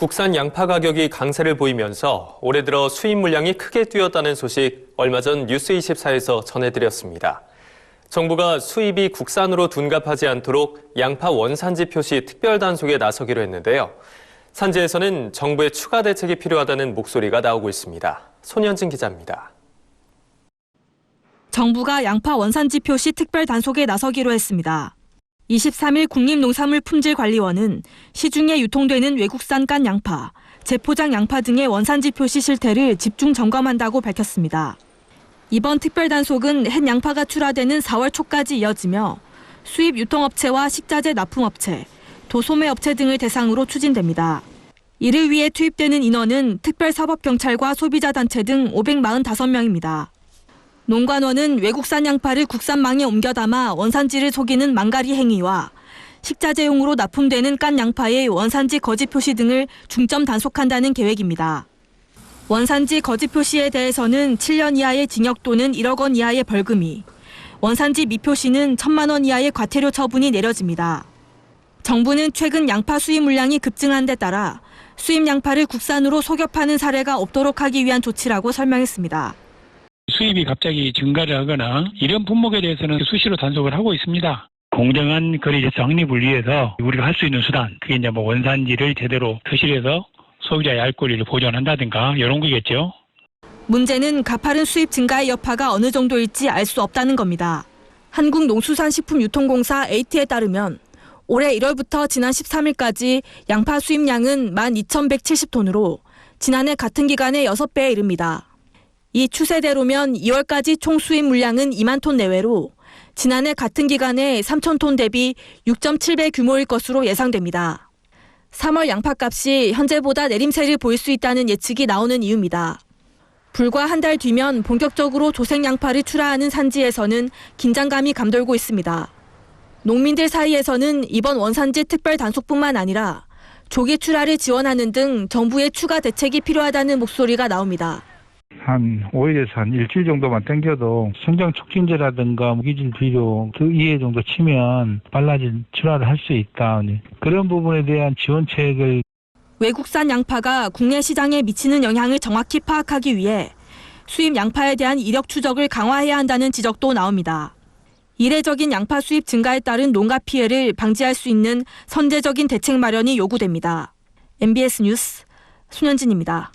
국산 양파 가격이 강세를 보이면서 올해 들어 수입 물량이 크게 뛰었다는 소식 얼마 전 뉴스24에서 전해드렸습니다. 정부가 수입이 국산으로 둔갑하지 않도록 양파 원산지 표시 특별 단속에 나서기로 했는데요. 산지에서는 정부의 추가 대책이 필요하다는 목소리가 나오고 있습니다. 손현진 기자입니다. 정부가 양파 원산지 표시 특별 단속에 나서기로 했습니다. 23일 국립농산물품질관리원은 시중에 유통되는 외국산 깐 양파, 재포장 양파 등의 원산지 표시 실태를 집중 점검한다고 밝혔습니다. 이번 특별 단속은 햇 양파가 출하되는 4월 초까지 이어지며 수입 유통업체와 식자재 납품업체, 도소매업체 등을 대상으로 추진됩니다. 이를 위해 투입되는 인원은 특별사법경찰과 소비자단체 등 545명입니다. 농관원은 외국산 양파를 국산망에 옮겨 담아 원산지를 속이는 망가리 행위와 식자재용으로 납품되는 깐 양파의 원산지 거짓 표시 등을 중점 단속한다는 계획입니다. 원산지 거짓 표시에 대해서는 7년 이하의 징역 또는 1억 원 이하의 벌금이, 원산지 미표시는 1,000만 원 이하의 과태료 처분이 내려집니다. 정부는 최근 양파 수입 물량이 급증한 데 따라 수입 양파를 국산으로 속여 파는 사례가 없도록 하기 위한 조치라고 설명했습니다. 수입이 갑자기 증가를 하거나 이런 품목에 대해서는 수시로 단속을 하고 있습니다. 공정한 거래 정립을 위해서 우리가 할 수 있는 수단, 그게 이제 원산지를 제대로 표시해서 소비자의 알 권리를 보존한다든가 이런 거겠죠. 문제는 가파른 수입 증가의 여파가 어느 정도일지 알 수 없다는 겁니다. 한국농수산식품유통공사 AT에 따르면 올해 1월부터 지난 13일까지 양파 수입량은 12,170톤으로 지난해 같은 기간의 6배에 이릅니다. 이 추세대로면 2월까지 총 수입 물량은 2만 톤 내외로 지난해 같은 기간에 3,000톤 대비 6.7배 규모일 것으로 예상됩니다. 3월 양파값이 현재보다 내림세를 보일 수 있다는 예측이 나오는 이유입니다. 불과 한 달 뒤면 본격적으로 조색 양파를 출하하는 산지에서는 긴장감이 감돌고 있습니다. 농민들 사이에서는 이번 원산지 특별 단속뿐만 아니라 조기 출하를 지원하는 등 정부의 추가 대책이 필요하다는 목소리가 나옵니다. 한 5일에서 한 일주일 정도만 당겨도 성장 촉진제라든가 무기질 비료 그 2회 정도 치면 빨라진 출하를 할 수 있다. 그런 부분에 대한 지원책을 외국산 양파가 국내 시장에 미치는 영향을 정확히 파악하기 위해 수입 양파에 대한 이력 추적을 강화해야 한다는 지적도 나옵니다. 이례적인 양파 수입 증가에 따른 농가 피해를 방지할 수 있는 선제적인 대책 마련이 요구됩니다. MBS 뉴스 손현진입니다.